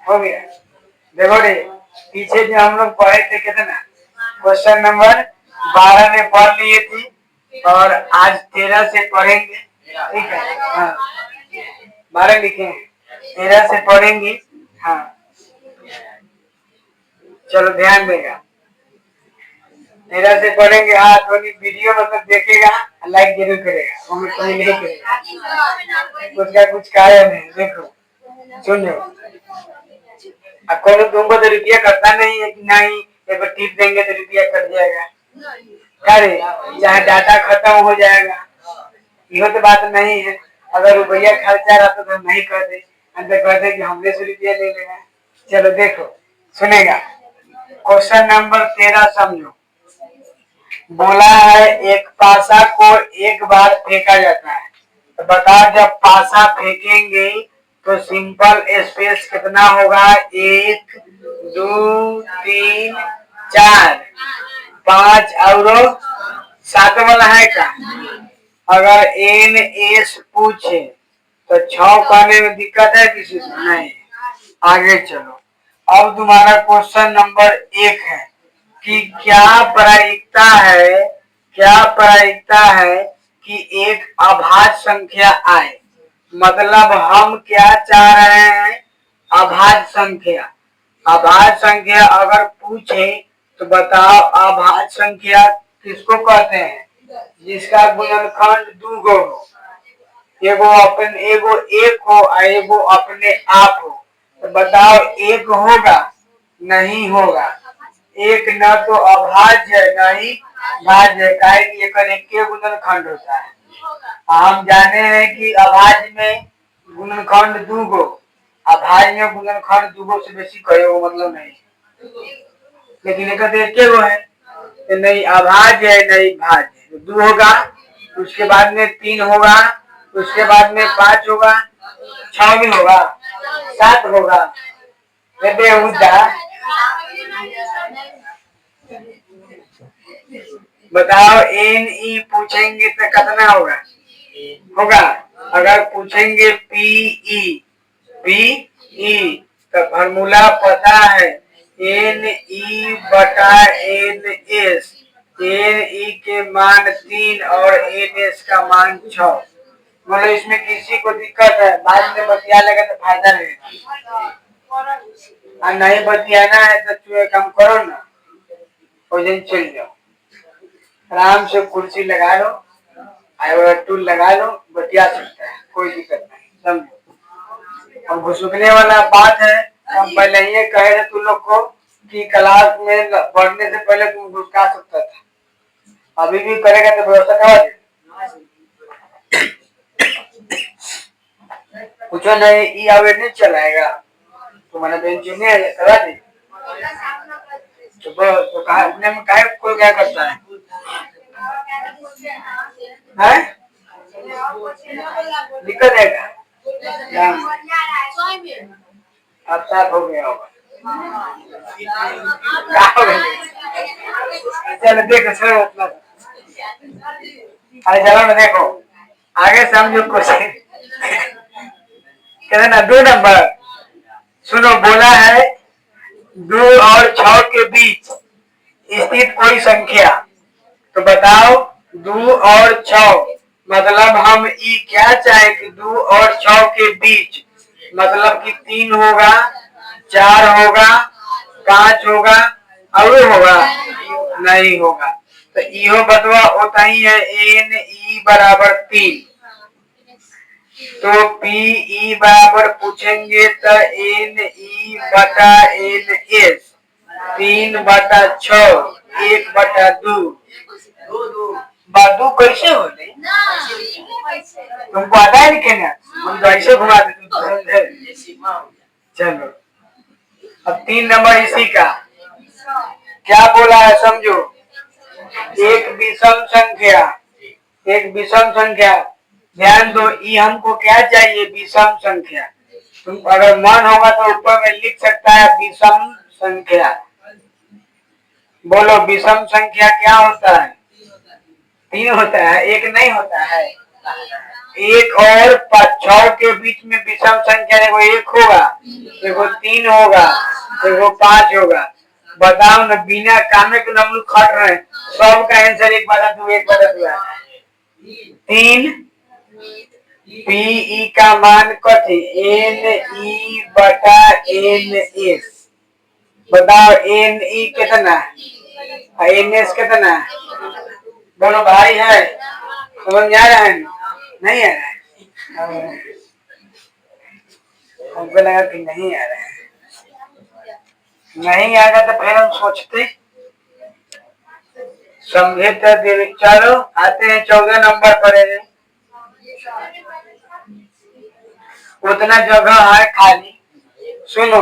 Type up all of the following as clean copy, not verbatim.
हो गया। देखो रे, पीछे जो हम लोग पढ़े थे कितना, क्वेश्चन नंबर 12 में पढ़ लिए थे और आज 13 से पढ़ेंगे। ठीक है, हाँ 12 लिखे हैं, 13 से पढ़ेंगे। हाँ चलो ध्यान देगा, 13 से पढ़ेंगे। हाँ तो वीडियो मतलब देखेगा, लाइक जरूर करेगा, कमेंट तो नहीं करेगा, कुछ का कुछ कारण है। देखो सुनो, अब कौन तुमको तो रुपया करता नहीं है कि नहीं, एक बार टिप देंगे तो रुपया कट जाएगा, करे चाहे डाटा खत्म हो जाएगा, यह तो बात नहीं है। अगर रुपया खर्चा रहता तो नहीं करते, अंदर कहते कि हमने से रुपया ले लेगा। चलो देखो सुनेगा, क्वेश्चन नंबर 13 समझो। बोला है एक पासा को एक बार फेंका जाता है, तो बताओ जब पासा फेंकेंगे तो सिंपल स्पेस कितना होगा, 1 2 3 4 5 और 7 वाला है का। अगर एन एस पूछे तो 6 करने में दिक्कत है किसी को नहीं। आगे चलो, अब तुम्हारा क्वेश्चन नंबर 1 है कि क्या प्रायिकता है, क्या प्रायिकता है कि एक अभाज्य संख्या आए। मतलब हम क्या चाह रहे हैं, अभाज्य संख्या। अभाज्य संख्या अगर पूछे तो बताओ अभाज्य संख्या किसको कहते हैं, जिसका गुणनखंड दूगो हो, एगो अपने एगो एक हो और एगो अपने आप हो। तो बताओ एक होगा नहीं होगा, एक न तो अभाज्य है नहीं भाज्य है, काहे कि एक के गुणनखंड होता है। हम जाने हैं कि अभाज्य में गुणनखंड दूगो, अभाज्य में गुणनखंड दूगो से बेसी कहो मतलब नहीं, लेकिन एक गो है तो नहीं अभाज्य है नहीं भाज्य। 2 होगा, उसके बाद में 3 होगा, उसके बाद में 5 होगा, 6 भी होगा, 7 होगा। बताओ एन ई पूछेंगे तो कितना होगा, होगा। अगर पूछेंगे पी ई तो फॉर्मूला पता है, एन ई बटा एन एस। एन ई के मान 3 और एन एस का मान 6। मतलब इसमें किसी को दिक्कत है, बाद में बतिया लेगा तो फायदा रहेगा, और नहीं बतियाना है तो काम करो ना, उस दिन चल जाओ आराम से, कुर्सी लगा लो और टूल लगा लो, बतिया सकता है, कोई दिक्कत नहीं। समझो, और घुसुकने वाला बात है, हम पहले ये कहे थे तुम लोग को कि क्लास में पढ़ने से पहले तुम घुसका सकता था, अभी भी करेगा तो व्यवस्था करवा दे। कुछ नहीं, ई अवेयरनेस चलाएगा तुम्हारा बेंच नहीं करवा दे। तो कहा अपने में काहे कोई क्या करता है, हैं? दिक्कत है क्या, अब साफ हो गया होगा। चलो देखो सर, अरे चलो ना देखो आगे समझो क्वेश्चन कितना, 2 नंबर सुनो। बोला है 2 और 6 के बीच स्थित कोई संख्या, तो बताओ 2 और 6, मतलब हम ई क्या चाहे कि 2 और 6 के बीच, मतलब कि 3 होगा, 4 होगा, 5 होगा और होगा नहीं होगा। तो इहो बतवा होता ही है, एन ई बराबर 3। तो पी ई बराबर पूछेंगे तो एन ई बटा एन एस, 3/6, 1/2। बादू कैसे हो गई, तुमको आता है लिखे ना, हम तो ऐसे घुमा देते। चलो अब 3 नंबर इसी का क्या बोला है समझो, एक विषम संख्या, एक विषम संख्या। ध्यान दो, ये हमको क्या चाहिए, विषम संख्या। तुम अगर मन होगा तो ऊपर में लिख सकता है विषम संख्या। बोलो विषम संख्या क्या होता है, 3 होता है, एक नहीं होता है, एक और 6 के बीच में विषम संख्या एगो 1 होगा, एगो 3 होगा, एगो 5 होगा। बताओ ना, बिना कामे के हम लोग खट रहे हैं। सबका आंसर 1/2 1/2 है। 3 पी का मान कथी एन ई बटा एन एस। बताओ एन ई कितना है, एन एस कितना है? दोनों भाई है, समझ में आ रहा है? नहीं आ रहा है? हमको लगा कि नहीं आ रहा है। नहीं आएगा तो फिर हम सोचते समझे तो चलो आते हैं 14 नंबर पर। उतना जगह है खाली। सुनो,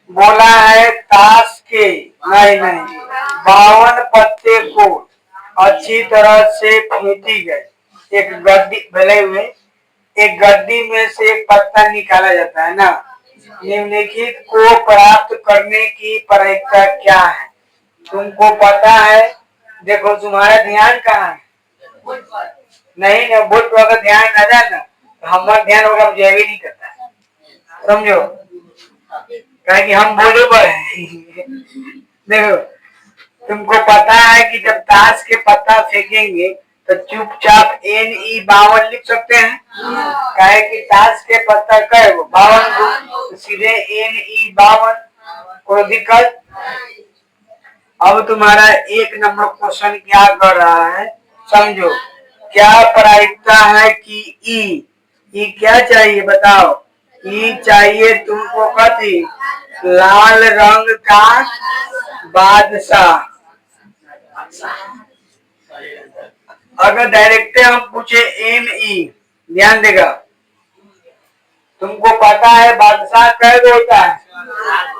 बोला है ताश के नहीं 52 पत्ते को अच्छी तरह से फेंटी गई। एक गड्डी भले हुए, एक गड्डी में से एक पत्ता निकाला जाता है ना। निम्नलिखित को प्राप्त करने की प्रक्रिया क्या है? तुमको पता है? देखो तुम्हारा ध्यान कहाँ है? नहीं ना, बोल तो अगर ध्यान न जाना तो हमारा ध्यान होगा, मुझे भी नहीं करता, समझो, कि हम बोले पर देखो, तुमको पता है कि जब ताश के पत्ता फेंकेंगे तो चुपचाप एन ई 52 लिख सकते हैं। काहे कि ताश के पत्ता कहे वो 52 तो सीधे एन ई 52, कोई दिक्कत। अब तुम्हारा 1 नंबर क्वेश्चन क्या कर रहा है, समझो। क्या प्रायिकता है कि ई क्या चाहिए बताओ? ई चाहिए तुमको कथी? लाल रंग का बादशाह। अगर डायरेक्ट हम पूछे एन ई, ध्यान देगा, तुमको पता है बादशाह कै गो होता है?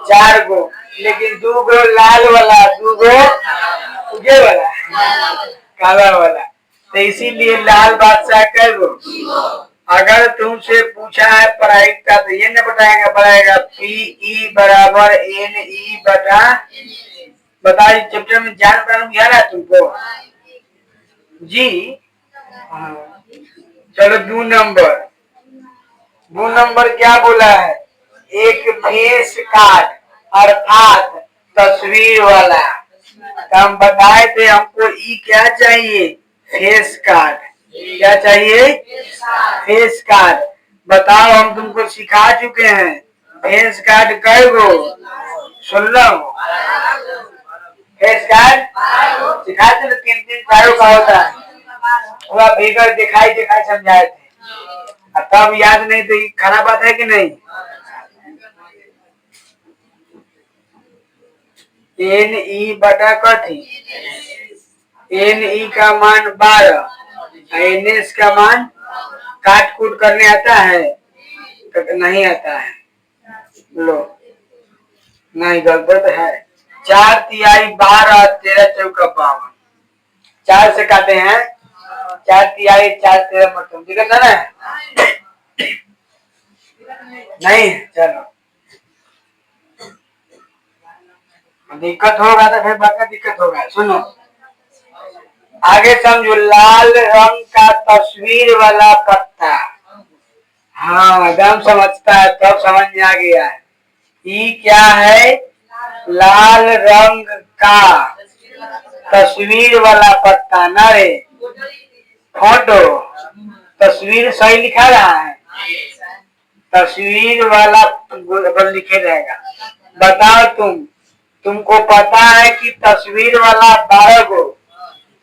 4 गो, लेकिन 2 गो लाल वाला, 2 गो उगे वाला, काला वाला, तो इसीलिए लाल बादशाह कै गो। अगर तुमसे पूछा है प्रायिकता तो ये न बताएगा पी ई बराबर एन ई बटा, बताइए चैप्टर में जान बनाना है तुमको जी। चलो 2 नंबर क्या बोला है? एक फेस कार्ड अर्थात तस्वीर वाला। तो हम बताए थे हमको ई क्या चाहिए? Face card. क्या चाहिए? Face card. बताओ, हम तुमको सिखा चुके हैं फेस कार्ड कै गो? 16 गो। फेस कार्ड सिखा थे, 3 4 का होता है। पूरा फिगर दिखाई समझाए थे, तब याद नहीं तो ये खराब बात है कि नहीं? एन ई बटा कथी? एन ई का मान 12, एन एस का मान काट कूट करने आता है तो नहीं आता है। लो, नहीं गलत है। 4 तिहाई 12, 13 चौका 52। 4 से काटे हैं, 4 तिहाई 4 13 मतलब दिक्कत है ना? नहीं, चलो दिक्कत होगा तो फिर बाकी दिक्कत होगा। सुनो आगे समझो। लाल रंग का तस्वीर वाला पत्ता, हाँ एकदम समझता है, तब समझ में आ गया है। ई क्या है? लाल रंग का तस्वीर वाला पत्ता ना रे, फोटो तस्वीर सही लिखा रहा है, तस्वीर वाला लिखे रहेगा। बताओ तुमको पता है कि तस्वीर वाला 12 गो,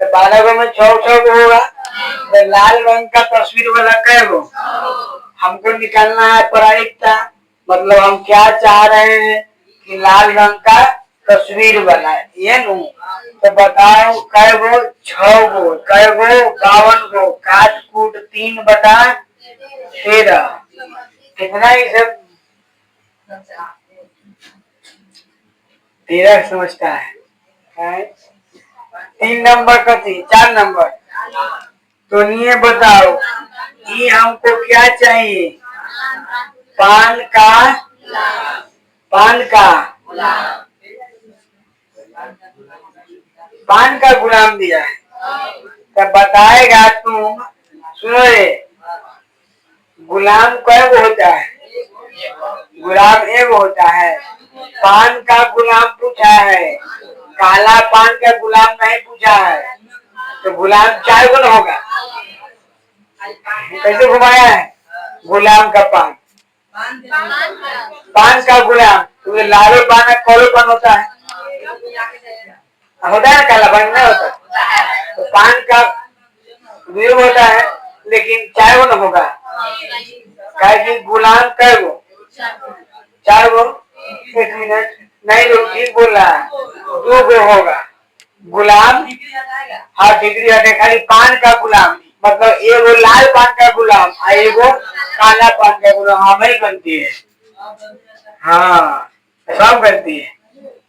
तो 12 गो में 6 गो होगा, तो लाल रंग का तस्वीर वाला कै गो? हमको निकालना है प्रायिकता। मतलब हम क्या चाह रहे हैं कि लाल रंग का तस्वीर वाला ये नु। तो बताओ कै गो? 6 गो। कै गो? 52 गो। काट कूट 3/13 कितना ही सब 13 समझता है। 3 नंबर कथी? 4 नंबर तो ये बताओ, ये हमको क्या चाहिए? पान का पान का गुलाम दिया है। तब बताएगा तुम, सुनो रे, गुलाम कय गो होता है? गुलाम एगो होता है। पान का गुलाम पूछा है, काला पान का गुलाम नहीं पूछा है, तो गुलाम 4 गो न होगा। कैसे घुमाया है? गुलाम का पान, पान का गुलाम, तो लालो पान है, कोलो पान होता है, होता है काला पान नहीं होता। तो पान का भी होता है, लेकिन 4 गो न होगा। कि गुलाम कै गो? 4 गो। 1 मिनट, नहीं लोग ठीक बोल रहा है, 2 गो होगा। गुलाम हाँ डिग्री हटे, खाली पान का गुलाम मतलब एगो लाल पान का गुलाम, एगो काला पान का गुलाम हमें बनती है। हाँ सब बनती है,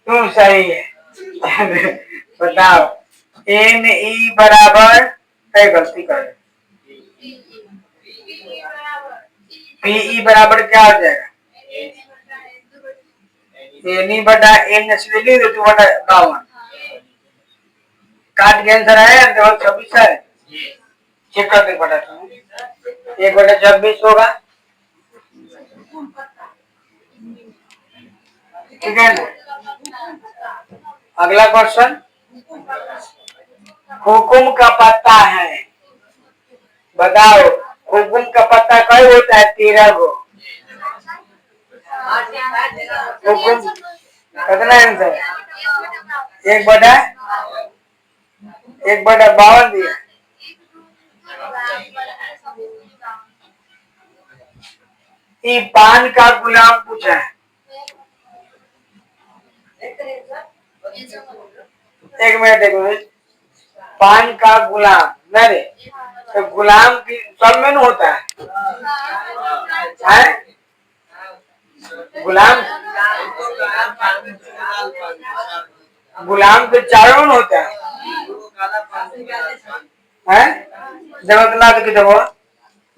तुम सही है। बताओ एन ई बराबर कई गलती कर, पीई बराबर क्या हो जाएगा? एन ई बटा एन लिख दो 2/52। काट के आंसर आया 26 है। चेक कर दे बटा 1/26 होगा, ठीक है ना। अगला क्वेश्चन, हुकुम का पत्ता है, बताओ हुकुम का पत्ता कई होता है? 13 गो। हुकुम कितना आंसर? 1/52 दिया। ये पान का गुलाम पूछा है, एक मिनट, पान का गुलाम नहीं, तो गुलाम की सब में होता है, गुलाम गुलाम तो 4 में होता है, जब ना तो किधर हुआ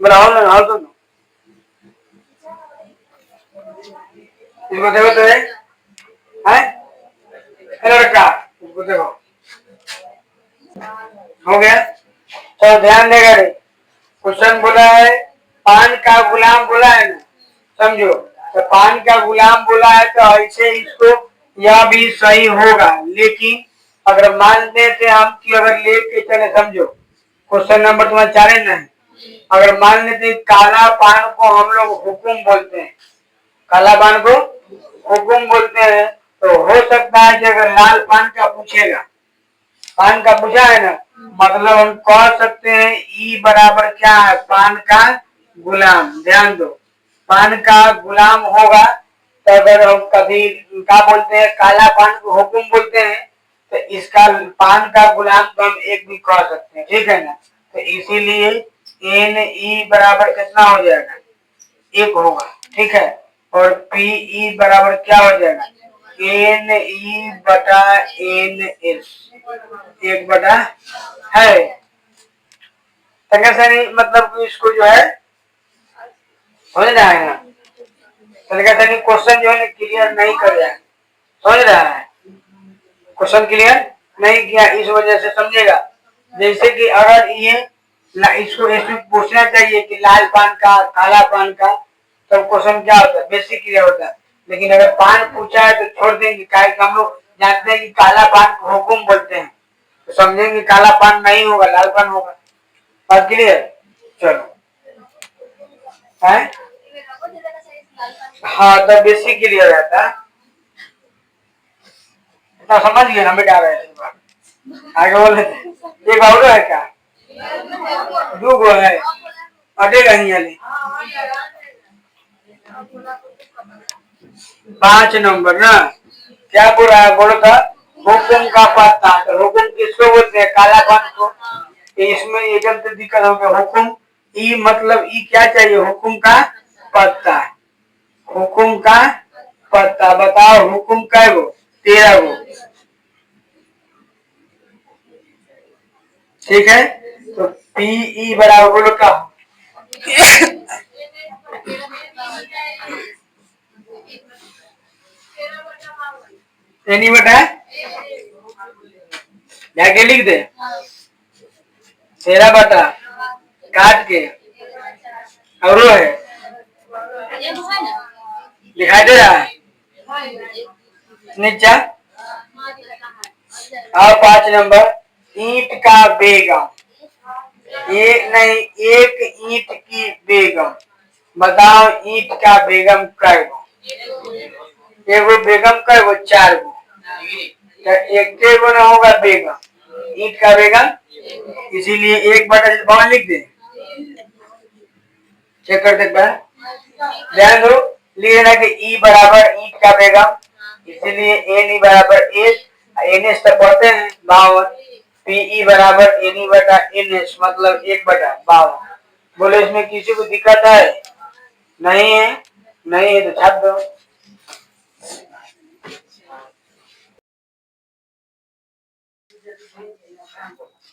बनाओ ना आओ तो इसको देखो तो है लड़का, इसको देखो हो गया। तो ध्यान देगा रे, क्वेश्चन बोला है पान का गुलाम बोला है ना, समझो। तो पान का गुलाम बोला है तो ऐसे इसको यह भी सही होगा, लेकिन अगर मानते थे हम कि अगर लेके चले, समझो क्वेश्चन नंबर तुम्हारा 4 है ना, अगर मान लेते काला पान को हम लोग हुकुम बोलते हैं, काला पान को हुकुम बोलते हैं, तो हो सकता है कि अगर लाल पान का पूछेगा, पान का पूछा है ना, मतलब हम कह सकते हैं ई बराबर क्या है? पान का गुलाम। ध्यान दो, पान का गुलाम होगा तो अगर हम कभी क्या बोलते हैं काला पान को हुकुम बोलते हैं, तो इसका पान का गुलाम तो हम एक भी कह सकते हैं, ठीक है ना। तो इसीलिए एन ई बराबर कितना हो जाएगा? 1 होगा, ठीक है। और पी ई बराबर क्या हो जाएगा? एन ई बटा एन एस, 1 बटा है। मतलब इसको जो है समझ रहा है ना, क्वेश्चन जो है क्लियर नहीं कर रहा है, समझ रहा है, क्वेश्चन क्लियर नहीं किया, इस वजह से समझेगा। जैसे कि अगर ये इसको इसमें पूछना चाहिए कि लाल पान का काला पान का, तो क्वेश्चन क्या होता है? बेसिक क्लियर होता है। लेकिन अगर पान पूछा है तो छोड़ देंगे, हम लोग जानते हैं कि काला पान को हुकुम बोलते हैं, तो समझेंगे काला पान नहीं होगा, लाल पान होगा। बात क्लियर? चलो है हाँ, तो बेसिक क्लियर रहता, इतना समझ गया ना बेटा? आगे बोले एक और है क्या? 2 गो है, अटेगा नहीं 5 नंबर ना, क्या बोल रहा है? बोलो था हुकुम का पत्ता, तो हुकुम किसको बोलते हैं? काला पान को। इसमें एकदम तो दिक्कत हो गया, हुकुम ई मतलब ई क्या चाहिए? हुकुम का पत्ता, हुकुम का पत्ता। बताओ हुकुम कै गो? 13 गो, ठीक है। तो पी ई बराबर बोलो क्या? एनी बटा जाके लिख दे 13 बटा काट के और वो है दिखाई दे रहा है नीचा। और 5 नंबर ईंट का बेगम, एक नहीं एक ईंट की बेगम, बताओ ईंट का बेगम कै गो? एगो बेगम कै गो? 4 गो। तो एक गो ना होगा बेगम, ईंट का बेगम, इसीलिए 1/52 लिख दे। चेक कर दे, ध्यान दो, लिख देना कि ई बराबर ईंट का बेगम, इसीलिए एन ई बराबर एच, एन एस तक पढ़ते हैं 52, पीई बराबर एन ई बटा एन एस मतलब 1/52। बोले इसमें किसी को दिक्कत है? नहीं है, नहीं है तो छाप दो।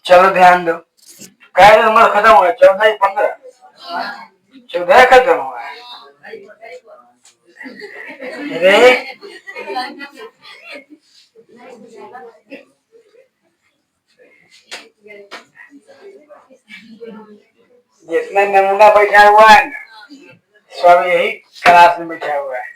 चलो ध्यान दो, क्या नंबर खत्म हुआ? 14 या 15? 14 खत्म हुआ है। जितना नमूना बैठा हुआ है ना, सब यही क्लास में बैठा हुआ है।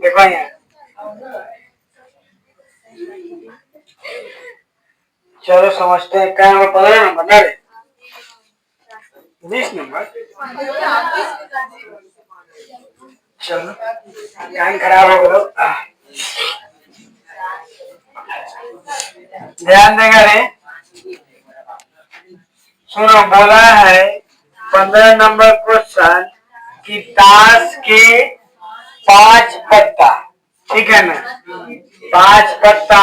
देखो यहाँ, चलो समझते हैं। क्या नंबर? 15 नंबर ना रे, 20 नंबर। चलो कान खराब हो गया, ध्यान देगा रे। सुनो, बोला है 15 नंबर क्वेश्चन कि ताश के 5 पत्ता, ठीक है ना, 5 पत्ता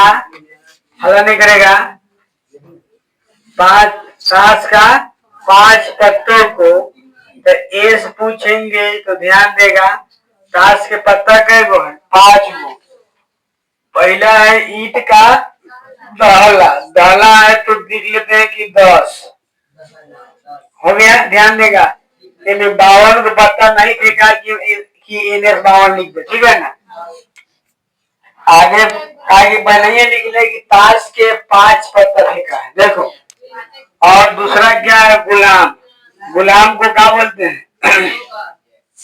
हल्ला नहीं करेगा। 5 ताश का 5 पत्तों को तो एस पूछेंगे तो ध्यान देगा ताश के पत्ता कै गो है? 5 गो। पहला है ईंट का दहला, दहला है तो लिख लेते हैं कि 10 हो गया। ध्यान देगा इनमें 52 को पत्ता नहीं फेंका कि इन्हें 52 लिख दे, ठीक है ना। आगे आगे पहले ये लिख ले कि ताश के 5 पत्ता फेंका है, देखो। और दूसरा क्या है? गुलाम, गुलाम को क्या बोलते हैं?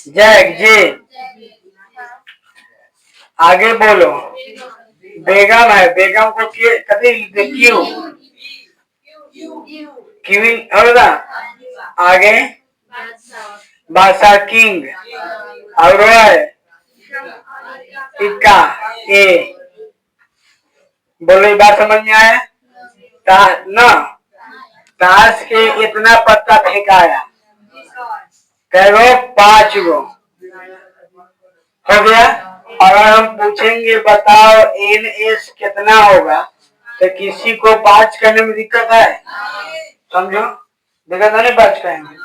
जैक जे। आगे बोलो, बेगम है, बेगम को कभी क्यों क्वीन होगा। आगे बादशाह किंग, और है इक्का ए। बोलो ये बात समझ में आया? ना ताश के इतना पत्ता फेंकाया, कै गो? 5 गो हो गया। अगर हम पूछेंगे बताओ एन एस कितना होगा, तो किसी को 5 करने में दिक्कत है? समझो, दिक्कत नहीं 5 करेंगे।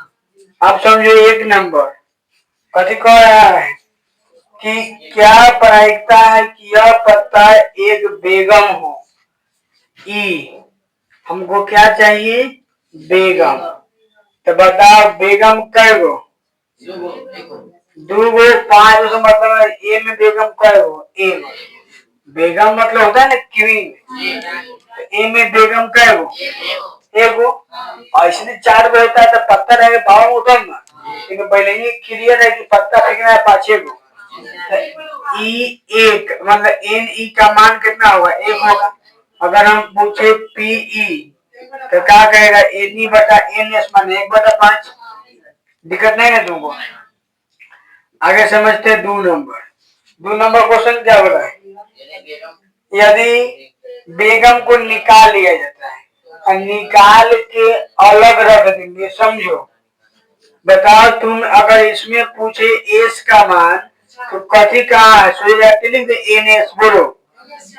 आप समझो 1 नंबर कथी कह रहा है कि क्या प्रायिकता है कि यह पत्ता एक बेगम हो? ई हमको क्या चाहिए? बेगम। तो बताओ बेगम कै गो? 2 गो। 5 से मतलब है ए में बेगम कै गो? ए में बेगम मतलब होता है ना क्वीन, तो ए में बेगम कै गो? एगो। ऐसे 4 गो होता है तो पत्ता रहेगा 52 होता है ना, लेकिन पहले ही क्लियर है कि पत्ता फेंकना है 5 गो। ई 1 मतलब एन ई का मान कितना होगा? 1 होगा। अगर हम पूछे पीई तो क्या कहेगा? एन ई बटा एन एस माने 1/5। दिक्कत नहीं है तुमको? आगे समझते हैं 2 नंबर। 2 नंबर क्वेश्चन क्या हो रहा है? यदि बेगम को निकाल लिया जाता है और निकाल के अलग रख देंगे, समझो। बताओ तुम अगर इसमें पूछे एस का मान तो कथी कहा है सोई लिख दे एनएस बोलो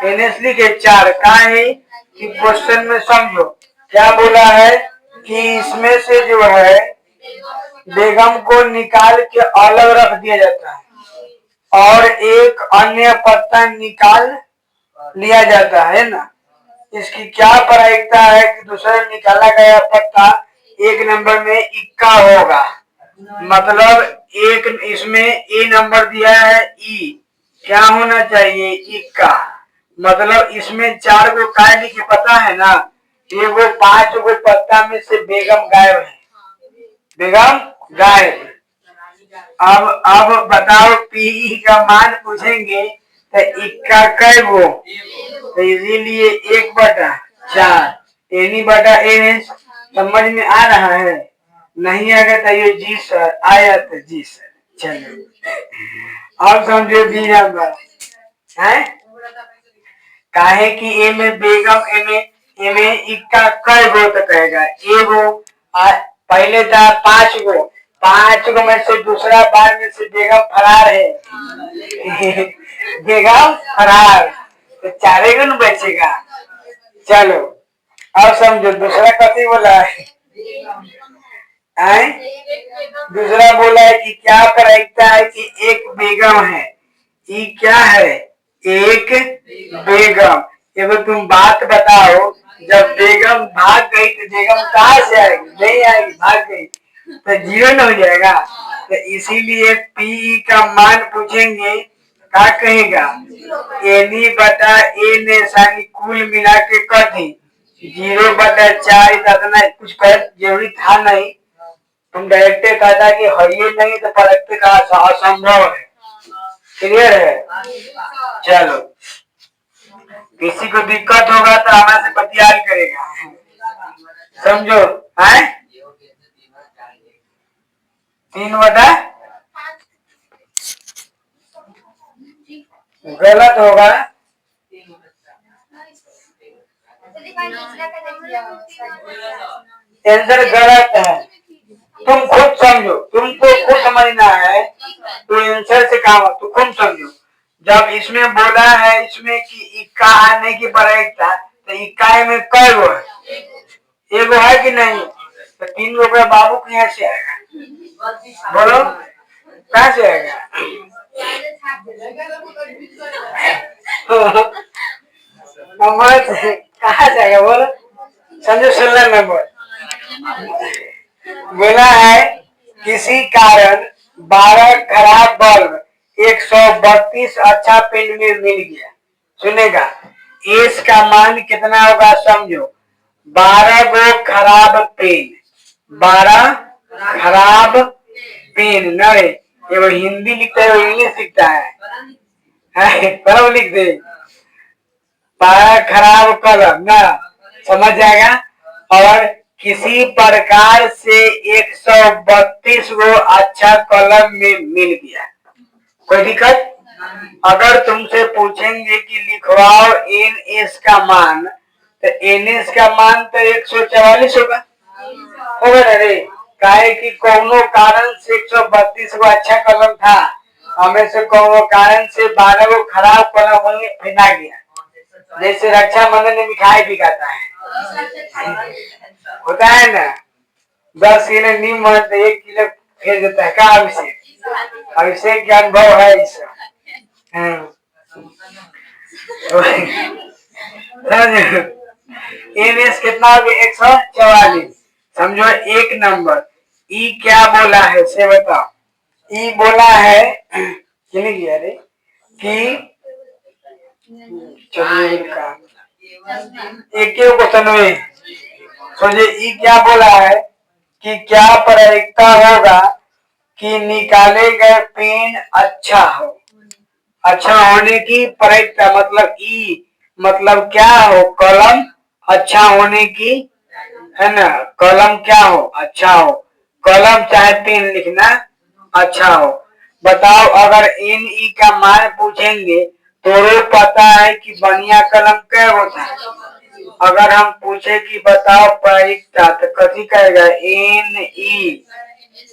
एनएस लिखे 4 कहा है कि क्वेश्चन में समझो क्या बोला है कि इसमें से जो है बेगम को निकाल के अलग रख दिया जाता है और एक अन्य पत्ता निकाल लिया जाता है ना। इसकी क्या प्रायिकता है कि दूसरा निकाला गया पत्ता एक नंबर में इक्का होगा। मतलब एक इसमें ए नंबर दिया है ई क्या होना चाहिए इक्का। मतलब इसमें 4 को काय लिखे पता है ना एगो 5 गो पत्ता में से बेगम गायब है बेगम गायब। अब बताओ पी का मान पूछेंगे तो इक्का कै गो तो इसीलिए 1/4 एनी बटा एन समझ में आ रहा है। नहीं आ गया तो ये जी सर आया तो जी सर चलो अब समझो बी नंबर है काहे कि ए में बेगम ए में इक्का कै गो तो कहेगा एगो पहले था 5 गो 5 गो में से दूसरा बार में से बेगम फरार है बेगम फरार तो 4 गो न बचेगा। चलो अब समझो दूसरा कथी बोला है दूसरा बोला है कि क्या प्रायिकता है कि एक बेगम है ये क्या है एक बेगम। एगो तुम बात बताओ जब बेगम भाग गई तो बेगम कहाँ से आएगी नहीं आएगी भाग गई तो 0 न हो जाएगा। तो इसीलिए पी का मान पूछेंगे क्या कहेगा एनी बटा एन सानी कुल मिला के कथी 0/4 इतना कुछ कर जरूरी था नहीं तुम डायरेक्ट कहता कि हरिये नहीं तो परखते का असंभव है। क्लियर है। चलो किसी को दिक्कत होगा तो हमारे से बतियाल करेगा समझो है 3/5 गलत होगा आंसर गलत है। तुम खुद समझो तुमको खुद समझना है तो आंसर से काम तो खुद समझो। जब इसमें बोला है इसमें कि इक्का आने की प्रायिकता तो इक्का में कै गो है एगो है कि नहीं तो 3 गो का बाबू कहाँ से आएगा बोलो कहाँ से आएगा नंबर कहाँ से आएगा बोलो समझो 16 नंबर बोला है किसी कारण 12 खराब बल्ब 132 अच्छा पिन में मिल गया सुनेगा एस का मान कितना होगा समझो 12 गो खराब पेन 12 खराब पेन नए ये वो हिंदी लिखता है इंग्लिश लिखता है कलम लिख दे 12 खराब कलम ना समझ जाएगा। और किसी प्रकार से 132 गो अच्छा कलम में मिल गया कोई दिक्कत। अगर तुमसे पूछेंगे कि लिखवाओ एन एस का मान तो एन एस का मान तो 144 होगा ना रे काहे कि कोनो कारण से 132 गो अच्छा कलम था हमें से कोनो कारण से 12 गो खराब कलम फेंका गया। जैसे रक्षाबंधन में मिठाई बिकाता है होता है ना 10 किलो नीम तो 1 किलो फेंक देता है क्या अभिषेक के अनुभव है इस एनएस कितना हो गया 144 समझो 1 नंबर ई क्या बोला है से बताओ ई बोला है रे कि एक क्वेश्चन में सोचिए ई क्या बोला है कि क्या प्रायिकता होगा कि निकाले गए पेन अच्छा हो अच्छा होने की प्रायिकता मतलब ई मतलब क्या हो कलम अच्छा होने की है ना कलम क्या हो अच्छा हो कलम चाहे पेन लिखना अच्छा हो। बताओ अगर एन ई का मान पूछेंगे तो पता है कि बढ़िया कलम क्या होता है। अगर हम पूछे कि बताओ प्रायिकता तो कथी कहेगा एन ई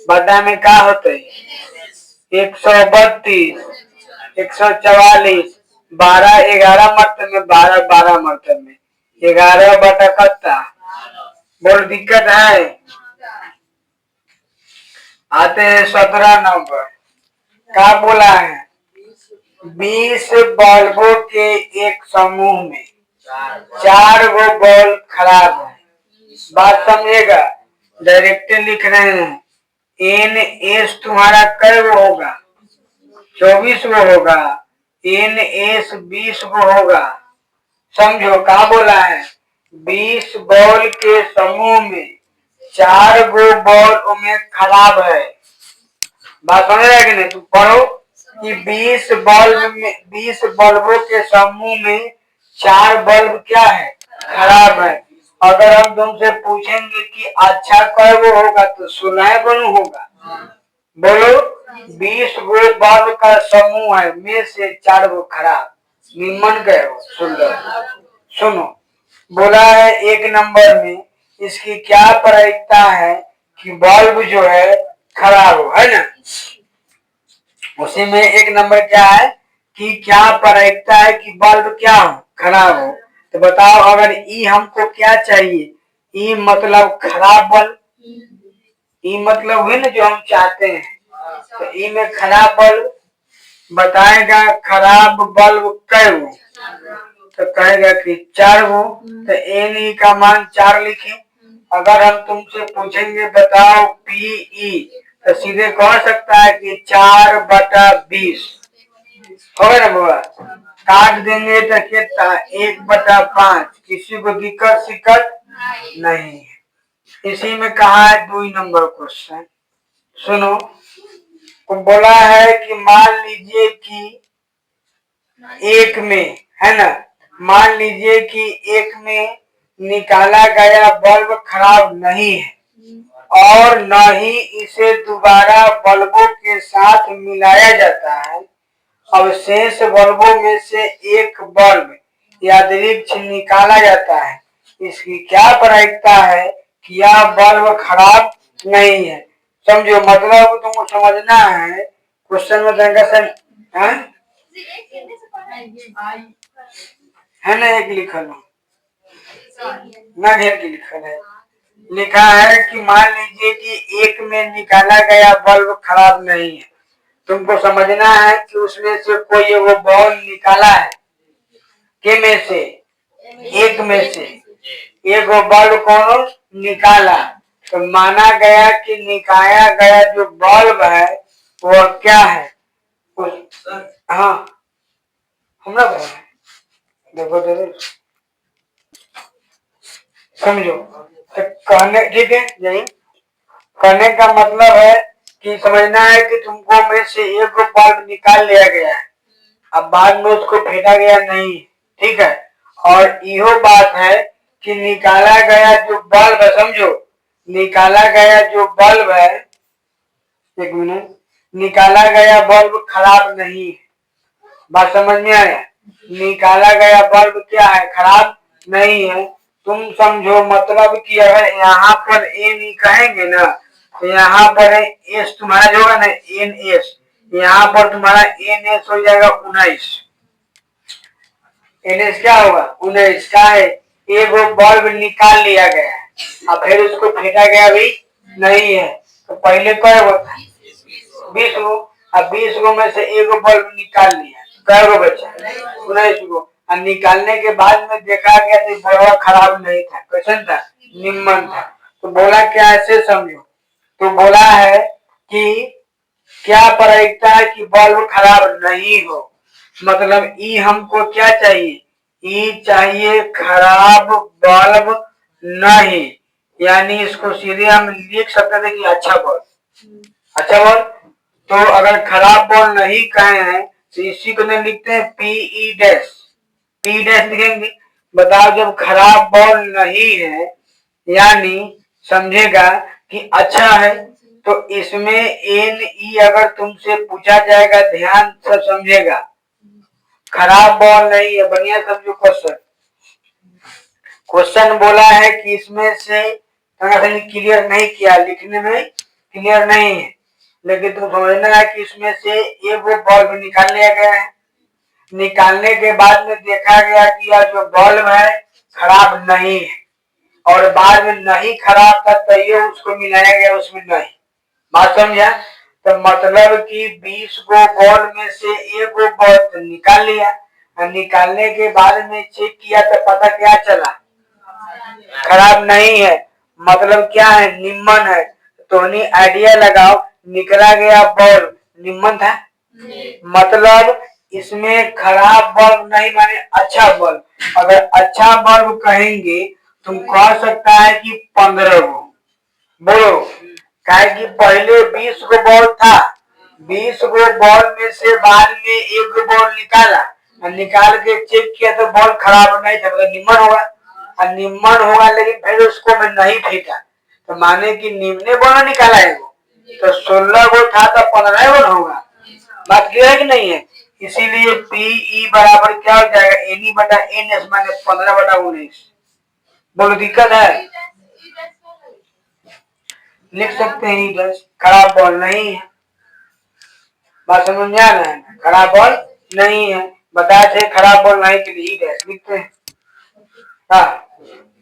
बता में क्या होते 132 144, 12 11 मरतब में, 12 12 मरतब में, 11 बटा कत्ता। बोल दिक्कत है। आते हैं 17 नंबर। क्या बोला है? 20 बल्बों के एक समूह में 4 गो बल्ब खराब है। बात समझेगा। डायरेक्ट लिख रहे हैं। एन एस तुम्हारा कै गो होगा? 24 गो होगा। एन एस 20 गो होगा। समझो क्या बोला है? 20 बॉल के समूह में 4 गो बॉल में खराब है। बात समझ रहे कि नहीं? तुम पढ़ो कि 20 बल्बों के समूह में 4 बल्ब क्या है? खराब है। अगर हम तुमसे पूछेंगे कि अच्छा कै गो होगा तो 16 गो होगा। बोलो 20 गो बल्ब का समूह है, में से 4 गो खराब। निम्न गए हो सुंदर। सुनो, बोला है 1 नंबर में इसकी क्या प्रायिकता है कि बल्ब जो है खराब हो, है ना? उसी में 1 नंबर क्या है कि क्या प्रायिकता है कि बल्ब क्या हो? खराब हो। तो बताओ, अगर ई हमको क्या चाहिए? ई मतलब खराब बल्ब, ई मतलब हुई ना जो हम चाहते हैं। तो ई में खराब बल्ब बताएगा। खराब बल्ब कै गो? तो कहेगा कि 4 गो। तो एन ई का मान 4 लिखे। अगर हम तुमसे पूछेंगे बताओ पीई, तो सीधे कह सकता है कि 4 बटा 20 होगा ना बुआ? काट देंगे तो कितना? 1 बटा 5। किसी को दिक्कत सिक्कत नहीं है। इसी में कहा है 2 नंबर क्वेश्चन। सुनो, तो बोला है कि मान लीजिए कि एक में, है ना, मान लीजिए कि एक में निकाला गया बल्ब खराब नहीं है और न ही इसे दोबारा बल्बों के साथ मिलाया जाता है। अब शेष बल्बों में से एक बल्ब यादृच्छिक निकाला जाता है। इसकी क्या प्रायिकता है कि यह बल्ब खराब नहीं है? समझो, मतलब तुमको समझना है। क्वेश्चन में है ना, एक लिखल ना, घेर के लिखल है। लिखा है कि मान लीजिए कि एक में निकाला गया बल्ब खराब नहीं है। तुमको समझना है कि उसमें से कोई वो बॉल निकाला है। के में से? एक में से एक वो बल्ब कौन निकाला। तो माना गया कि निकाला गया जो बल्ब है वो क्या है? हाँ, हमरा देखो समझो। तो कहने, ठीक है, यही कहने का मतलब है कि समझना है कि तुमको में से एक बल्ब निकाल लिया गया है। अब बाद में उसको फेंका गया नहीं, ठीक है। और यह बात है कि निकाला गया जो बल्ब है, समझो, निकाला गया जो बल्ब है, 1 मिनट, निकाला गया बल्ब खराब नहीं है। बात समझ में आया? निकाला गया बल्ब क्या है? खराब नहीं है। तुम समझो मतलब कि अगर यहाँ पर एन ई कहेंगे ना, तो यहाँ पर एस तुम्हारा जो होगा ना, एन एस, यहाँ पर तुम्हारा एन एस हो जाएगा 19। एन एस क्या होगा? 19 का है। एक बल्ब निकाल लिया गया है, अब फिर उसको फेंका गया भी नहीं है। तो पहले क्या होता? 20 गो। अब 20 गो में से एक बल्ब निकाल लिया, कै गो बचा? 19 गो। और निकालने के बाद में देखा गया तो बल्ब खराब नहीं था। कैसन था? निम्न था। तो बोला क्या, ऐसे समझो। तो बोला है कि क्या प्रायिकता है कि बल्ब खराब नहीं हो। मतलब ई हमको क्या चाहिए? ई चाहिए खराब बल्ब नहीं। यानी इसको सीधे हम लिख सकते थे कि अच्छा बल्ब। अच्छा बल्ब। तो अगर खराब बल्ब नहीं कहे हैं तो इसी को नहीं लिखते हैं पीई डैश। पी डैश लिखेंगे। बताओ, जब खराब बल्ब नहीं है यानी समझेगा कि अच्छा है, तो इसमें एन ई अगर तुमसे पूछा जाएगा, ध्यान से समझेगा। खराब बॉल नहीं है, बढ़िया समझो क्वेश्चन। क्वेश्चन बोला है कि इसमें से क्लियर नहीं किया, लिखने में क्लियर नहीं है। लेकिन तुम समझना है कि इसमें से एक वो बल्ब निकाल लिया गया है। निकालने के बाद में देखा गया कि यह जो बल्ब है खराब नहीं है, और बाद में नहीं खराब था तैयो उसको मिलाया गया उसमें नहीं। बात समझा? तो मतलब कि 20 गो बल्ब में से एक गो बल्ब निकाल लिया, और निकालने के बाद में चेक किया तो पता क्या चला, खराब नहीं है। मतलब क्या है, निम्न है। तो आइडिया लगाओ, निकला गया बल्ब निम्न था, मतलब इसमें खराब बल्ब नहीं माने अच्छा बल्ब। अगर अच्छा बल्ब कहेंगे तुम कह सकता है कि 15 गो बोलो, काहे कि पहले 20 गो बल्ब था, 20 गो बल्ब में से बाद में एक गो बल्ब निकाला, और निकाल के चेक किया तो बल्ब खराब नहीं था, मतलब निम्न होगा। और निम्न होगा लेकिन फिर उसको मैं नहीं फेंका, तो माने कि निम्ने बल्ब निकाला है वो, तो 16 गो था तो 15 गो होगा। बात क्लियर है कि नहीं है? इसीलिए पीई बराबर क्या हो जाएगा, एनी बटा एन एस माने 15/19। बोलो दिक्कत है? लिख सकते हैं इधर, खराब बॉल नहीं है। बात समझ में आ रहा है? खराब बॉल नहीं है, बताए थे खराब बॉल नहीं के लिए डैश लिखते हैं। हाँ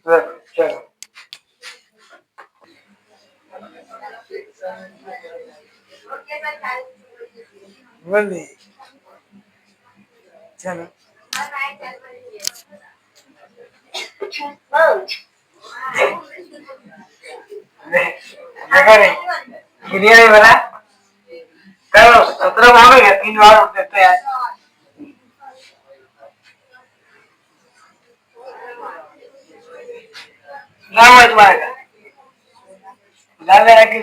चलो बोलिए, चलो देखा नहीं क्लियर है वाला, करो 17 भाग गया, 3 बार देते हैं। ना मैं तुम्हारा डाल रहा कि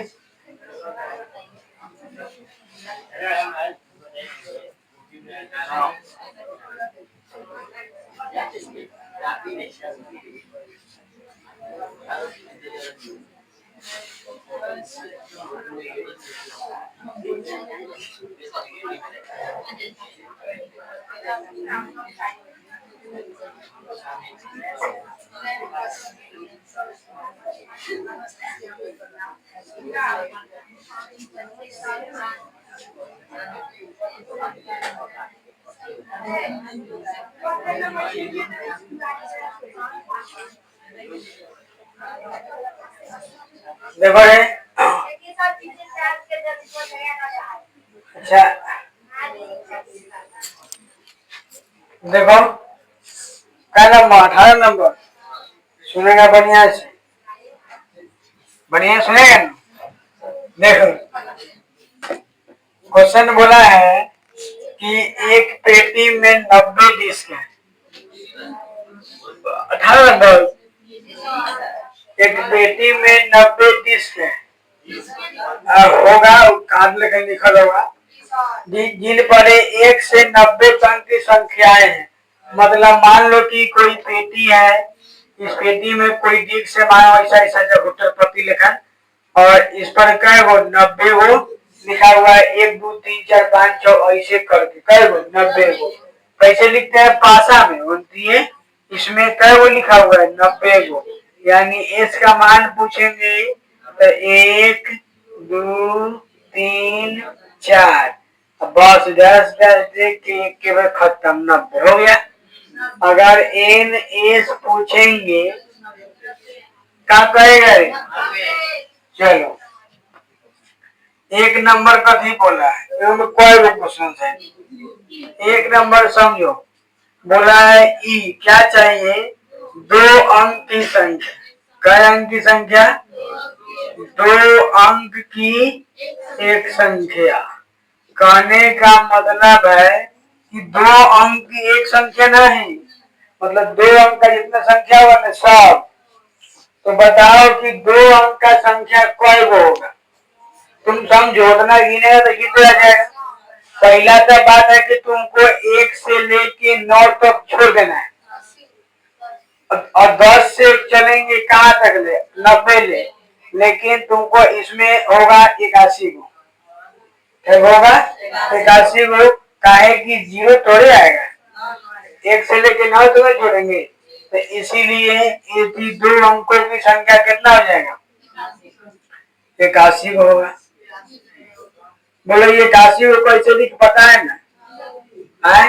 देखो रे, अच्छा देखो क्या नंबर, 18 नंबर सुनेगा बढ़िया से, बढ़िया सुनेगा ना? देखो क्वेश्चन बोला है कि एक पेटी में 90 डिस्क है। 18 नंबर, एक पेटी में 90 डिस्क है होगा, कार्ड लेकर लिखा होगा, जिन पर 1 से 90 तक की संख्याएं हैं। मतलब मान लो कि कोई पेटी है, इस पेटी में कोई डिस्क से मानो ऐसा ऐसा जब प्रति लेखन, और इस पर कै गो 90 गो लिखा हुआ है, 1 2 3 4 5 6 ऐसे करके कै गो 90 गो। कैसे लिखते हैं पासा में बोलती है, इसमें कै गो लिखा हुआ है 90 गो, यानी एस का मान पूछेंगे तो 1 2 3 4, बस 10 10 देख के एक के बाद खत्म, 90 हो गया। अगर एन एस पूछेंगे क्या करेगा? चलो एक नंबर कथी बोला है, कोई भी क्वेश्चन है, एक नंबर समझो, बोला है ई क्या चाहिए, 2 अंक की संख्या। कई अंक की संख्या? 2 अंक की एक संख्या। कहने का मतलब है कि 2 अंक की एक संख्या नहीं, मतलब 2 अंक का जितना संख्या हुआ ना सब। तो बताओ कि 2 अंक का संख्या कई गो होगा? तुम समझो, उतना गिनेगा तो गिनते रह जाएगा। पहला तो बात है कि तुमको 1 से लेके 9 तक छोड़ देना है, और 10 से चलेंगे कहाँ तक ले, 90 ले, लेकिन तुमको इसमें होगा 81 गो, ठीक होगा 81 गो, काहे कि 0 थोड़े आएगा, 1 से लेके 9 तक छोड़ेंगे, तो इसीलिए ये 2 अंकों की संख्या कितना हो जाएगा, 81 गो होगा। बोलो ये 81 को कैसे लिख पता है ना? है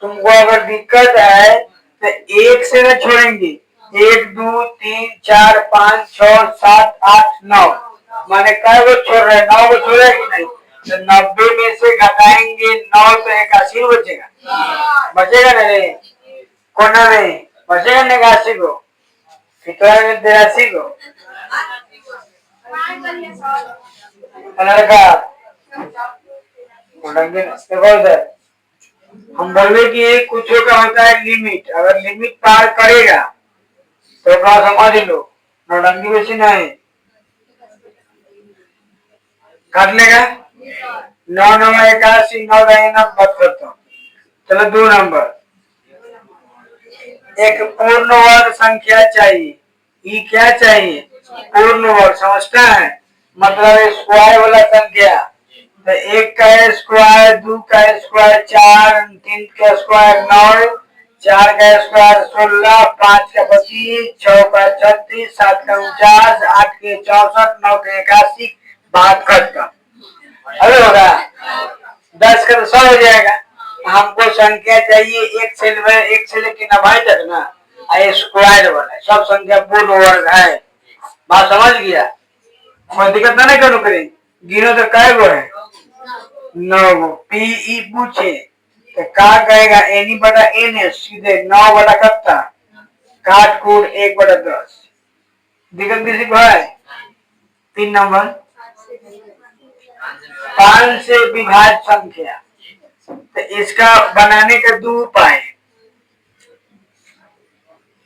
तुमको अगर दिक्कत है तो एक से न छोड़ेंगे, 1 2 3 4 5 6 7 8 9 माने कई को छोड़ रहे, 9 को छोड़े कि नहीं? तो 90 में से घटाएंगे 9 तो 81 बचेगा, बचेगा नहीं? कोना नहीं बचेगा, 81 को कितना 83 को लड़का देखो हम बोले कि कुछ का होता है लिमिट, अगर लिमिट पार करेगा तो समझ लो नौटंकी वैसी नहीं काट लेगा। 9 9 81 9 बात करता हूँ। चलो 2 नंबर, एक पूर्ण वर्ग संख्या चाहिए। ये क्या चाहिए? पूर्ण वर्ग, समझता है? मतलब स्क्वायर वाला संख्या, तो 1 का स्क्वायर, 2 का स्क्वायर 4, 3 का स्क्वायर 9, 4 का स्क्वायर 16, 5 का 25, 6 का 36, 7 का 49, 8 के 64, 9 के 81, बात खत्म। अरे होगा 10 का तो 100 हो जाएगा। हमको संख्या चाहिए एक से लेके 90 तक ना, स्क्वायर वाला सब संख्या पूर्ण वर्ग है। बात समझ गया? कोई दिक्कत ना करो करें, गिनो तो कै गो है? 9 गो। पीई पूछे तो का कहेगा? एनी बटा एन है, सीधे 9 बटा कत्ता काट कूट 1/10। दिक्कत किसी को है? 3 नंबर, 5 से विभाज्य संख्या, तो इसका बनाने के 2 उपाय।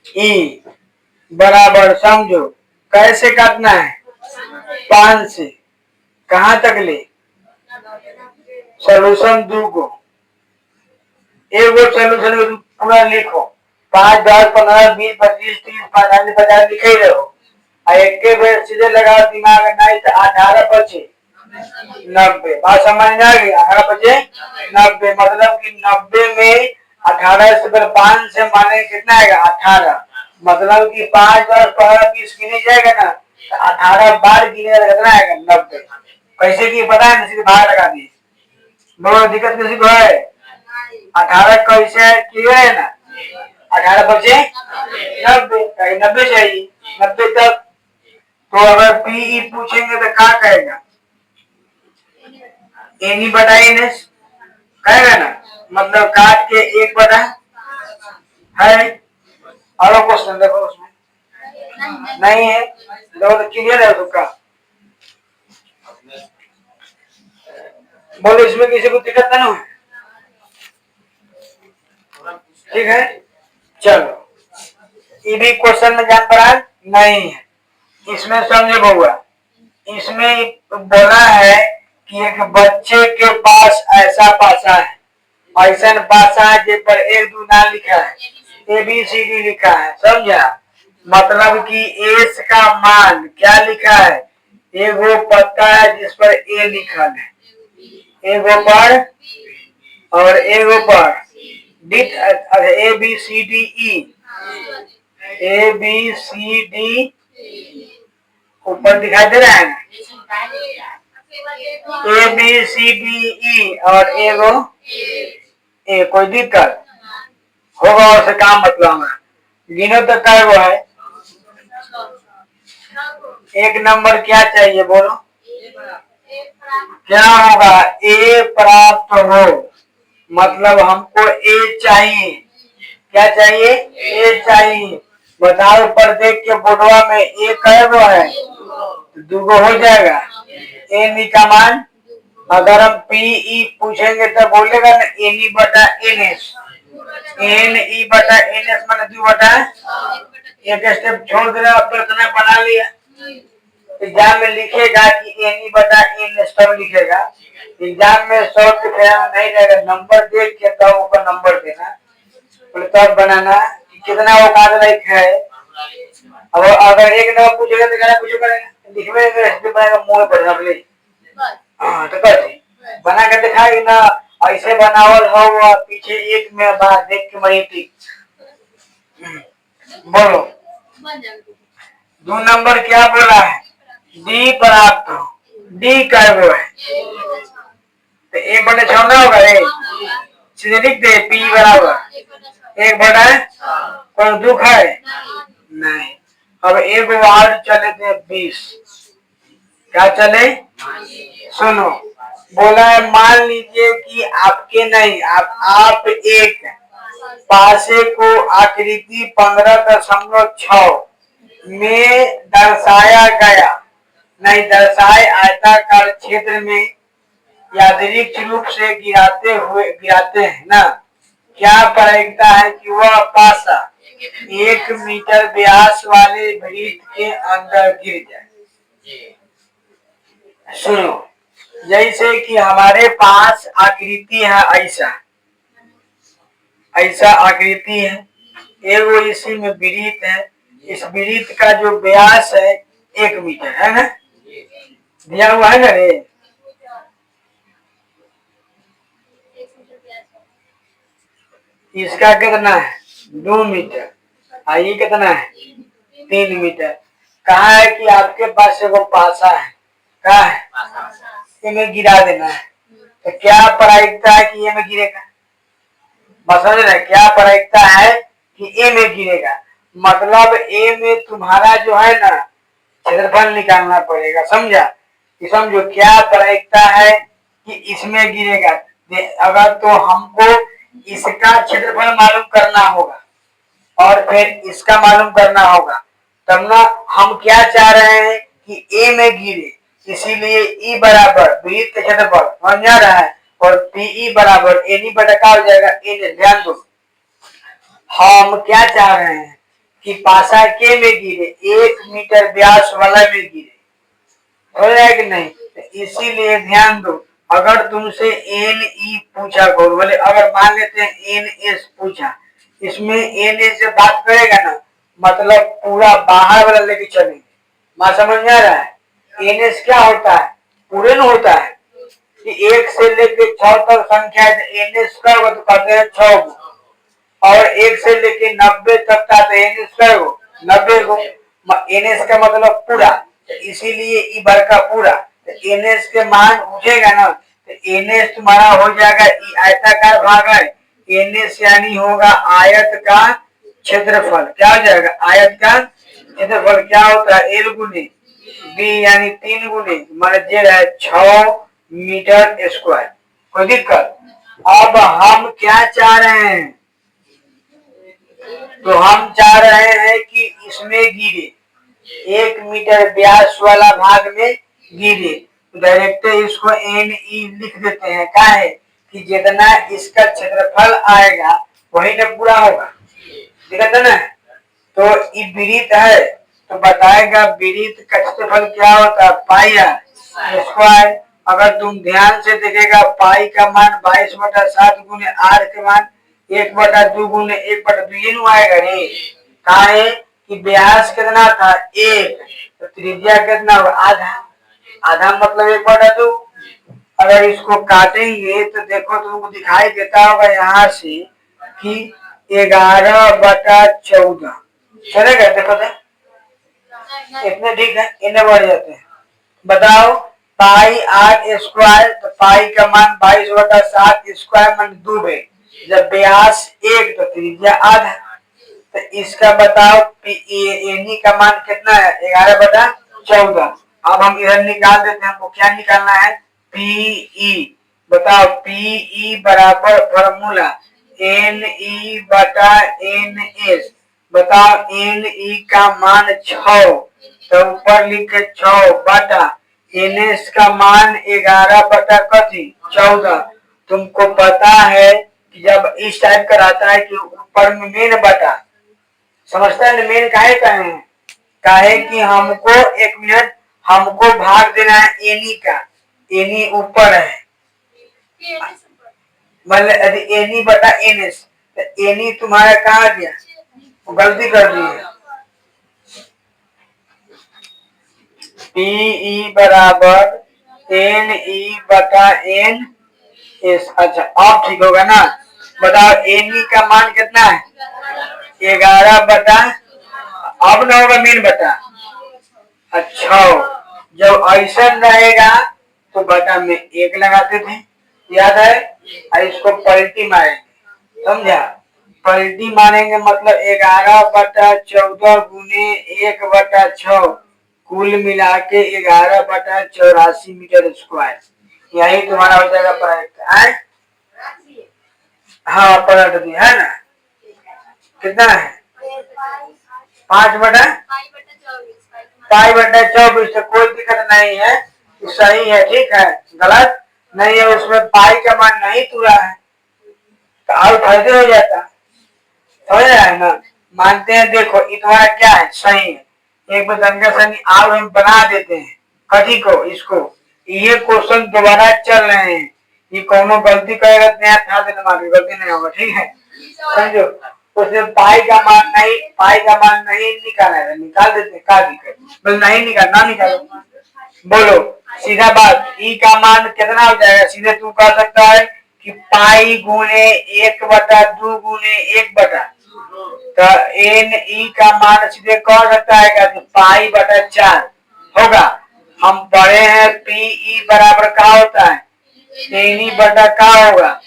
ई बराबर समझो कैसे काटना है? 5 से कहां तक ले? सोल्यूशन 2 को, एक वो सोल्यूशन पूरा लिखो, 5 10 15 20 25 30 45 50 लिखे ही रहो, एक के बेर सीधे लगाओ दिमाग नहीं तो 18 बचे 90। बात समझ में आ गई? 18 बचे 90, मतलब कि 90 में 18 से 5 से माने कितना आएगा? 18, मतलब कि 5 10 15 20 गिने जाएगा ना, तो 18 बार गिने कितना आएगा? 90। कैसे की पता है? सीधे भाग लगा दिए। बहुत दिक्कत किसी को है? 18 कैसे क्लियर है ना? 18 बचे 90, 90 चाहिए, 90 तक। तो अगर पीई पूछेंगे तो क्या कहेगा? एनी बटा एनएस कहेगा ना, मतलब काट के 1 बटा है। और क्वेश्चन देखो उसमें नहीं है, देखो तो क्लियर है उसका। बोलो इसमें किसी को दिक्कत नहीं है? ठीक है, चलो ये भी क्वेश्चन में जान पड़ा नहीं है। इसमें समझे बउआ, इसमें बोला है कि एक बच्चे के पास ऐसा पासा है, ऐसा पासा है जिस पर 1 2 ना लिखा है, ABCD लिखा है, समझा? मतलब कि एस का मान क्या लिखा है? एगो पत्ता है जिस पर ए लिखा है, एगो पर और एगो पर डिट ABCDE, ABCD ऊपर दिखाई दे रहा है, ABCDE और एगो ए। कोई दिक्कत होगा उससे काम मतलब हमारा। गिनो तो क्या वो है? 1 नंबर क्या चाहिए बोलो? क्या होगा? ए प्राप्त हो, मतलब हमको ए चाहिए। क्या चाहिए? ए चाहिए। बताओ पर देख के बोर्डवा में ए कै गो है? 2 गो हो जाएगा। एन का मान अगर हम पीई पूछेंगे तो बोलेगा ना एनी बटा एनएस, एन बटा एनएस माने 2 बटा, एक स्टेप छोड़ देना, प्रश्न बना लिया। एग्जाम में लिखेगा कि एनी बटा एनएस तब लिखेगा। एग्जाम में 100 के नहीं रहेगा, नंबर देख के तब ऊपर नंबर देना, तब बनाना कितना औकात लायक है। अब अगर 1 नंबर पूछेगा तो क्या पूछेगा? लिखने मुंह पर ले। हाँ तो कैसे बना के दिखाई ना, ऐसे बनावल हो पीछे 1 में बात देख के मरी थी। बोलो 2 नंबर क्या बोला है? डी प्राप्त हो, डी क्या वो है? तो 1/6 ना होगा रे, सीधे लिख दे P बराबर 1/, कोई दुख है नहीं। अब एक वार्ड चले थे 20, क्या चले, सुनो, बोला है मान लीजिए कि आपके नहीं, आप एक पासे को आकृति 15.6 में दर्शाया गया, नहीं दर्शाए आयताकार क्षेत्र में यादृच्छिक रूप से गिराते हैं ना, क्या प्रायिकता है कि वह पासा 1 मीटर व्यास वाले वृत्त के अंदर गिर जाए। सुनो, जैसे कि हमारे पास आकृति है, ऐसा आकृति है, एगो इसी में वृत्त है, इस वृत्त का जो व्यास है 1 मीटर है ना, दिया हुआ है ना रे, इसका कितना है 2 मीटर, ये कितना है 3 मीटर। कहा है कि आपके पास एगो पासा है, कहा है इन्हें गिरा देना है, तो क्या प्रायिकता है कि ये में गिरेगा, बस समझ रहे, क्या प्रायिकता है कि ए में गिरेगा, मतलब ए में तुम्हारा जो है ना क्षेत्रफल निकालना पड़ेगा, समझा, कि समझो क्या प्रायिकता है कि इसमें गिरेगा। अगर तो हमको इसका क्षेत्रफल मालूम करना होगा और फिर इसका मालूम करना होगा, तब ना हम क्या चाह रहे हैं कि ए में गिरे, इसीलिए ई बराबर वृत्त क्षेत्रफल बन जा रहा है और पीई बराबर एनी बटा का हो जाएगा एन। ध्यान दो, हम क्या चाह रहे हैं कि पासा के में गिरे, 1 मीटर व्यास वाला में गिरे, हो जाएगा कि नहीं, तो इसीलिए ध्यान दो, अगर तुमसे एन ई पूछा करो, बोले अगर मान लेते हैं एन एस पूछा, इसमें एन एस से बात करेगा ना, मतलब पूरा बाहर वाला लेके चलेंगे, बात समझ में आ रहा है। एन एस क्या होता है, पूरे न होता है कि 1 से लेके 6 तक संख्या है, एन एस का तो कहते हैं 6 गो, और 1 से लेके 90 तक का तो एन एस का 90 गो, एन एस का मतलब पूरा, इसीलिए ई बार का पूरा, तो एन एस के मान पूछेगा ना, तो एन एस तुम्हारा हो जाएगा ई आयताकार भाग है, एन एस यानी होगा आयत का क्षेत्रफल, क्या हो जाएगा आयत का क्षेत्रफल, क्या होता है एल गुने बी यानी 3 गुने मान जेड है 6 मीटर स्क्वायर। कोई दिक्कत? अब हम क्या चाह रहे हैं, तो हम चाह रहे हैं कि इसमें गिरे, 1 मीटर व्यास वाला भाग में गिरे, डायरेक्ट इसको एन ई लिख देते हैं, क्या है कि जितना इसका क्षेत्रफल आएगा वही ना पूरा होगा, दिक्कत है ना। तो ये वृत्त है तो बताएगा वृत्त का क्षेत्रफल क्या होता है पाई आर स्क्वायर। अगर तुम ध्यान से देखेगा पाई का मान 22/7 गुने आर के मान 1/2 गुने 1/2 ये नु आएगा रे, कहा है कि व्यास कितना था 1, तो त्रिज्या कितना होगा आधा, आधा मतलब 1/2। अगर इसको काटेंगे तो देखो तुमको दिखाई देता होगा यहाँ से कि 11/14 चलेगा, देखो तो इतने ठीक है, इन्हें बढ़ जाते हैं। बताओ पाई आर स्क्वायर, तो पाई का मान 22/7 स्क्वायर मान 2 है, जब व्यास 1 तो त्रिज्या आधा, तो इसका बताओ एनी का मान कितना है 11/14। अब हम इधर निकाल देते हैं, हमको क्या निकालना है पीई, बताओ पीई बराबर फॉर्मूला एन ई बटा एन एस, बताओ एन ई का मान 6, तो ऊपर लिखे 6 बटा एन एस का मान 11/14। तुमको पता है कि जब इस टाइप का रहता है कि ऊपर में मेन बटा, समझता है मेन काहे कहे, काहे कि हमको 1 मिनट हमको भाग देना है एनी का, एनी ऊपर है मतलब एनी बटा एन एस, तो एनी तुम्हारा कहा गया, गलती कर दी है, पीई बराबर एन ई बटा एन एस। अच्छा अब ठीक होगा ना, बताओ एन ई का मान कितना है 11 अब ना होगा मीन बटा, अच्छा जब ऐसा रहेगा तो बटा में 1 लगाते थे, याद है? और इसको पलटी मारेंगे, समझा? पलटी मारेंगे मतलब 11/14 गुने 1/6 कुल मिला के 11/84 मीटर स्क्वायर। यही तुम्हारा हो जाएगा पलट। हाँ पलट दिया है ना। कितना है? 5/24। तो कोई दिक्कत नहीं है, सही है, ठीक है। गलत नहीं है, उसमें पाई का मान नहीं तुरा है तो और फायदे हो जाता। समझ रहा है ना? मानते हैं, देखो ये तुम्हारा क्या है, सही है। एक बदन का सही और हम बना देते हैं कथी को, इसको। ये क्वेश्चन दोबारा चल रहे हैं, ये कोनो गलती करेगा नया था देना, मार गलती नहीं होगा, ठीक है। समझो, उसमें पाई का मान नहीं निकाला है, निकाल देते हैं, क्या दिक्कत? बस नहीं निकाल, ना निकालो, बोलो सीधा बात। ई का मान कितना हो जाएगा? सीधे तू कह सकता है कि पाई गुने 1/2 गुने 1/, तो एन ई का मान सीधे कह सकता है कि पाई/4 होगा। हम पढ़े हैं पी ई बराबर क्या होता है, एन ई बटा क्या होगा,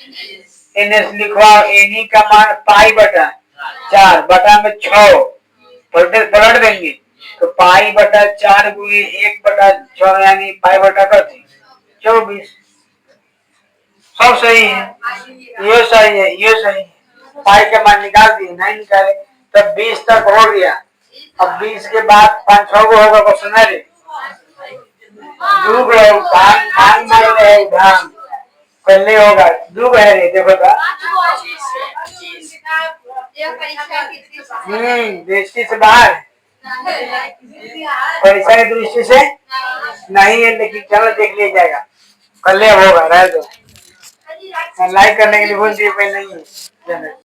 एन एस लिखवाओ। एन ई का मान पाई/4 बटा में 6 पलट देंगे तो पाई/4 गुने 1/6 यानी पाई/24। सब सही है, ये सही है, ये सही है। पाई का मान निकाल दिए, नहीं निकाले तब 20 तक हो गया। अब 20 के बाद 5-6 को होगा क्वेश्चन है रे, डूब रहे हो, भांग भांग मार रहे हो, भांग पहले होगा, डूब है रे, देखो तो। दृष्टि से बाहर, परीक्षा की दृष्टि से नहीं है, लेकिन चलो देख लिया जाएगा, कल होगा, रह दो। लाइक करने के लिए बोल दिए, पहले नहीं है।